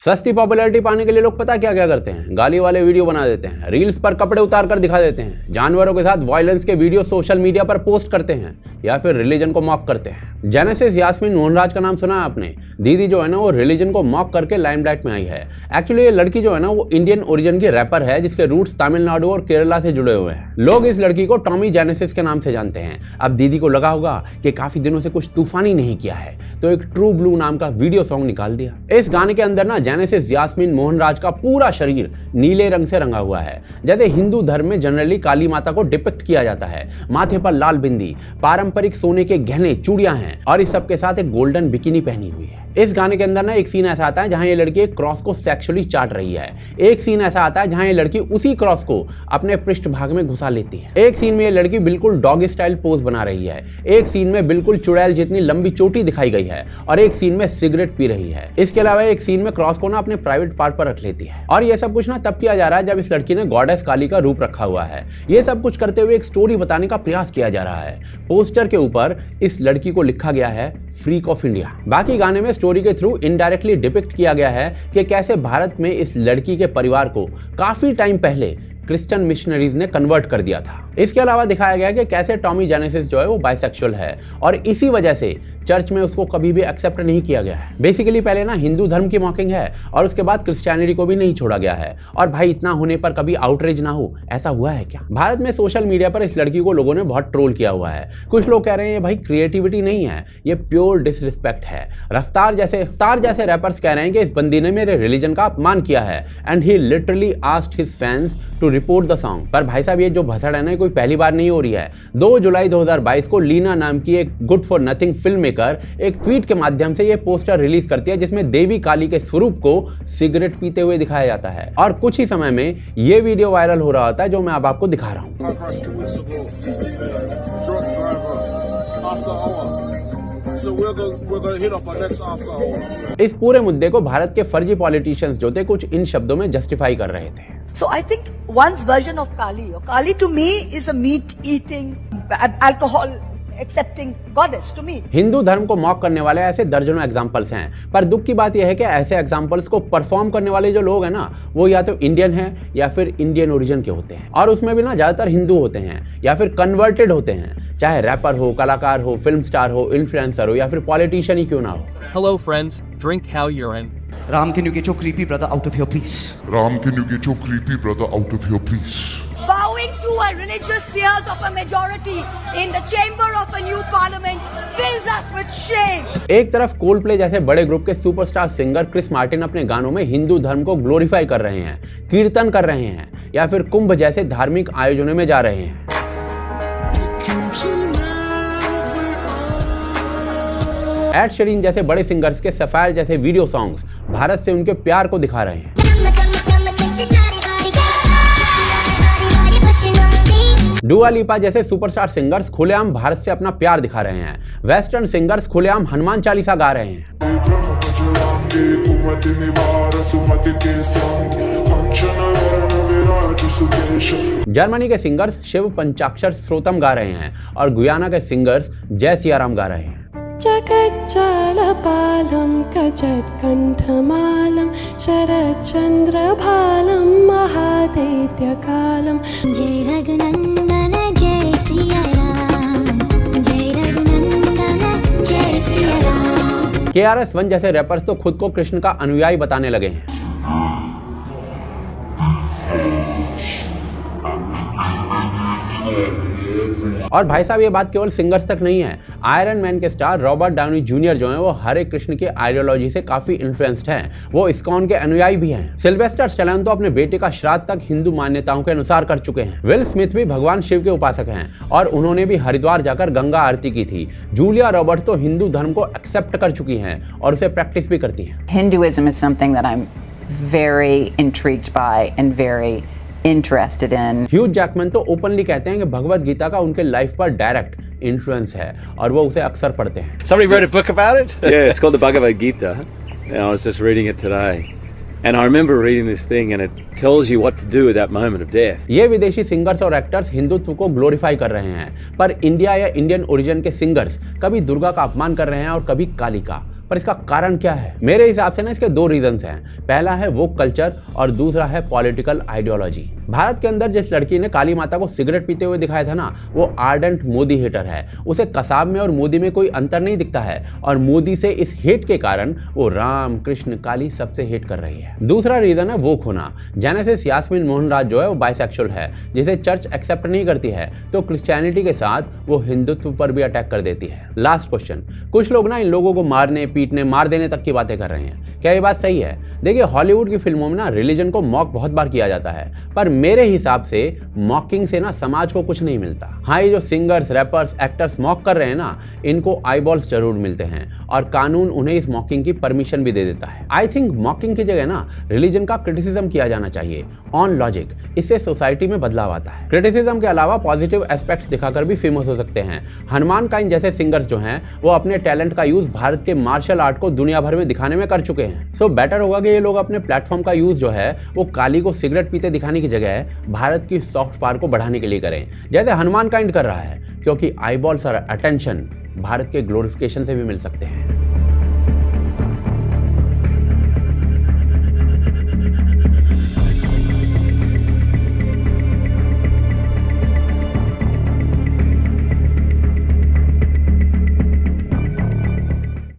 सस्ती पॉपुलैरिटी पाने के लिए लोग पता क्या क्या करते हैं, गाली वाले वीडियो बना देते हैं, रील्स पर कपड़े उतार कर दिखा देते हैं, जानवरों के साथ वायलेंस के वीडियो सोशल मीडिया पर पोस्ट करते हैं या फिर रिलीजन को मॉक करते हैं। जेनेसिस यास्मीन मोहनराज का नाम सुना है आपने? दीदी जो है ना वो रिलीजन को मॉक करके लाइमलाइट में आई है। एक्चुअली ये लड़की जो है ना वो इंडियन ओरिजिन की रैपर है जिसके रूट्स तमिलनाडु और केरला से जुड़े हुए हैं। लोग इस लड़की को टॉमी जेनेसिस के नाम से जानते हैं। अब दीदी को लगा होगा कि काफी दिनों से कुछ तूफानी नहीं किया है तो एक ट्रू ब्लू नाम का वीडियो सॉन्ग निकाल दिया। इस गाने के अंदर ना जेनेसिस यास्मीन मोहनराज का पूरा शरीर नीले रंग से रंगा हुआ है। जैसे हिंदू धर्म में जनरली काली माता को डिपिक्ट किया जाता है। माथे पर लाल बिंदी, पारंपरिक सोने के गहने, चूड़ियां हैं और इस सब के साथ एक गोल्डन बिकिनी पहनी हुई है। इस गाने के अंदर ना एक सीन ऐसा आता है जहां ये लड़की एक क्रॉस को सेक्सुअली चाट रही है। एक सीन ऐसा आता है जहां ये लड़की उसी क्रॉस को अपने पृष्ठभाग में घुसा लेती है। एक सीन में ये लड़की बिल्कुल डॉग स्टाइल पोज बना रही है। एक सीन में बिल्कुल चुड़ैल जितनी लंबी चोटी दिखाई गई है और एक सीन में सिगरेट पी रही है। इसके अलावा एक सीन में क्रॉस को ना अपने प्राइवेट पार्ट पर रख लेती है। और ये सब कुछ ना तब किया जा रहा है जब इस लड़की ने गॉडेस काली का रूप रखा हुआ है। ये सब कुछ करते हुए एक स्टोरी बताने का प्रयास किया जा रहा है। पोस्टर के ऊपर इस लड़की को लिखा गया है फ्रीक ऑफ इंडिया। बाकी गाने में स्टोरी के थ्रू इनडायरेक्टली डिपिक्ट किया गया है कि कैसे भारत में इस लड़की के परिवार को काफी टाइम पहले क्रिश्चियन मिशनरीज ने कन्वर्ट कर दिया था। इसके अलावा दिखाया गया कि कैसे टॉमी जेनेसिस जो है वो बाइसेक्सुअल है और इसी वजह से चर्च में उसको कभी भी एक्सेप्ट नहीं किया गया है। बेसिकली पहले ना हिंदू धर्म की मॉकिंग है और उसके बाद क्रिश्चियनिटी को भी नहीं छोड़ा गया है। और भाई इतना होने पर कभी आउटरीच ना हो, ऐसा हुआ है क्या? भारत में सोशल मीडिया पर इस लड़की को लोगों ने बहुत ट्रोल किया हुआ है। कुछ लोग कह रहे हैं ये भाई क्रिएटिविटी नहीं है, ये प्योर डिसरिस्पेक्ट है। रफ्तार जैसे रैपर्स कह रहे हैं कि इस बंदी ने मेरे रिलीजन का अपमान किया है and he literally asked his fans to report the song. पर भाई साहब ये जो भसड़ है ना कोई पहली बार नहीं हो रही है। 2 जुलाई 2022 को लीना नाम की एक good for nothing film maker एक ट्वीट के माध्यम से ये पोस्टर रिलीज करती है जिसमें देवी काली के स्वरूप को सिगरेट पीते हुए दिखाया जाता है। और कुछ ही समय में ये वीडियो वायरल हो रहा होता है जो मैं अब आपको दिखा रहा हूँ। इस पूरे मुद्दे को भारत के फर्जी पॉलिटिशियंस जो थे कुछ इन शब्दों में जस्टिफाई कर रहे थे। So I think one's version of Kali, or Kali to me is a meat-eating, alcohol-accepting goddess to me. Hindu धर्म को मॉक करने वाले ऐसे दर्जनों एग्जाम्पल्स हैं, पर दुख की बात यह है कि ऐसे एग्जाम्पल्स को परफॉर्म करने वाले जो लोग हैं ना वो या तो इंडियन हैं या फिर इंडियन ओरिजिन के होते हैं और उसमें भी ना ज्यादातर हिंदू होते हैं या फिर कन्वर्टेड होते हैं। चाहे रैपर हो, कलाकार हो, फिल्म स्टार हो, इन्फ्लुएंसर हो या फिर पॉलिटिशियन ही क्यों ना हो। Hello friends, drink how you're in. Ram, can you get your creepy brother out of here, please? Ram, can you get your creepy brother out of here, please? Bowing to a religious seers of a majority in the chamber of a new parliament fills us with shame. एक तरफ Coldplay जैसे बड़े group के superstar singer Chris Martin अपने गानों में हिंदू धर्म को ग्लोरीफाई कर रहे हैं, कीर्तन कर रहे हैं या फिर कुंभ जैसे धार्मिक आयोजनों में जा रहे हैं। एड शीरन जैसे बड़े सिंगर्स के सफायर जैसे वीडियो सॉन्ग्स भारत से उनके प्यार को दिखा रहे हैं। डुआ लिपा जैसे सुपरस्टार सिंगर्स खुलेआम भारत से अपना प्यार दिखा रहे हैं। वेस्टर्न सिंगर्स खुलेआम हनुमान चालीसा गा रहे हैं। जर्मनी के सिंगर्स शिव पंचाक्षर स्त्रोतम गा रहे हैं और गुयाना के सिंगर्स जय सियाराम गा रहे हैं। जगज्जालपालं कजत्कण्ठमालं शरच्चन्द्रभालं महादैत्यकालं जय रघुनंदन जय सिया राम, जय रघुनंदन जय सिया राम। KRS-One जैसे रैपर्स तो खुद को कृष्ण का अनुयायी बताने लगे हैं। और भाई साहब ये बात केवल सिंगर्स तक नहीं है। आयरन मैन के स्टार रॉबर्ट डाउनी जूनियर जो हैं वो हरे कृष्ण के आइडियोलॉजी से काफी इन्फ्लुएंस्ड हैं। वो इस्कॉन के अनुयायी भी हैं। सिल्वेस्टर स्टैलोन तो अपने बेटे का श्राद्ध तक हिंदू मान्यताओं के अनुसार कर चुके हैं। विल स्मिथ भी भगवान शिव के उपासक हैं और उन्होंने भी हरिद्वार जाकर गंगा आरती की थी। जूलिया रॉबर्ट्स तो हिंदू धर्म को एक्सेप्ट कर चुकी हैं और उसे प्रैक्टिस भी करती हैं। Hinduism is something that I'm very intrigued by and very interested in. Hugh Jackman तो ओपनली कहते हैं कि भगवत गीता का उनके लाइफ पर डायरेक्ट इन्फ्लुएंस है और वो उसे अक्सर पढ़ते हैं। Somebody wrote a book about it? Yeah, it's called the Bhagavad Gita. And I was just reading it today. And I remember reading this thing and it tells you what to do at that moment of death. ये विदेशी singers और actors Hindutva को glorify कर रहे हैं, पर India या Indian origin के सिंगर्स कभी दुर्गा का अपमान कर रहे हैं और कभी काली का। पर इसका कारण क्या है? मेरे हिसाब से ना इसके दो रीजंस हैं। पहला है वो कल्चर और दूसरा है पॉलिटिकल आइडियोलॉजी। भारत के अंदर जिस लड़की ने काली माता को सिगरेट पीते हुए दिखाया था ना, वो आर्डेंट मोदी हेटर है। उसे कसाब में और मोदी में कोई अंतर नहीं दिखता है और मोदी से इस हेट के कारण वो राम कृष्ण काली सबसे हेट कर रही है। दूसरा रीजन है वो खोना। जेनेसिस यास्मीन मोहनराज जो है वो बाइसेक्सुअल है, जिसे चर्च एक्सेप्ट नहीं करती है, तो क्रिश्चियनिटी के साथ वो हिंदुत्व पर भी अटैक कर देती है। लास्ट क्वेश्चन, कुछ लोग ना इन लोगों को मारने पीटने मार देने तक की बातें कर रहे हैं। क्या ये बात सही है? देखिए, हॉलीवुड की फिल्मों में ना रिलीजन को मॉक बहुत बार किया जाता है, पर मेरे हिसाब से मॉकिंग से ना समाज को कुछ नहीं मिलता। हाँ, ये जो सिंगर्स रैपर्स एक्टर्स मॉक कर रहे हैं ना, इनको आईबॉल्स जरूर मिलते हैं और कानून उन्हें इस मॉकिंग की परमिशन भी दे देता है। आई थिंक मॉकिंग की जगह ना रिलीजन का क्रिटिसिज्म किया जाना चाहिए ऑन लॉजिक। इससे सोसाइटी में बदलाव आता है। क्रिटिसिज्म के अलावा पॉजिटिव एस्पेक्ट्स दिखाकर भी फेमस हो सकते हैं। हनुमान काइंड जैसे सिंगर्स जो हैं वो अपने टैलेंट का यूज भारत के मार्शल आर्ट को दुनिया भर में दिखाने में कर चुके हैं। सो बेटर होगा कि ये लोग अपने प्लेटफॉर्म का यूज जो है वो काली को सिगरेट पीते दिखाने की जगह भारत की सॉफ्ट पावर को बढ़ाने के लिए करें, जैसे हनुमान काइंड कर रहा है, क्योंकि आईबॉल्स और अटेंशन भारत के ग्लोरिफिकेशन से भी मिल सकते हैं।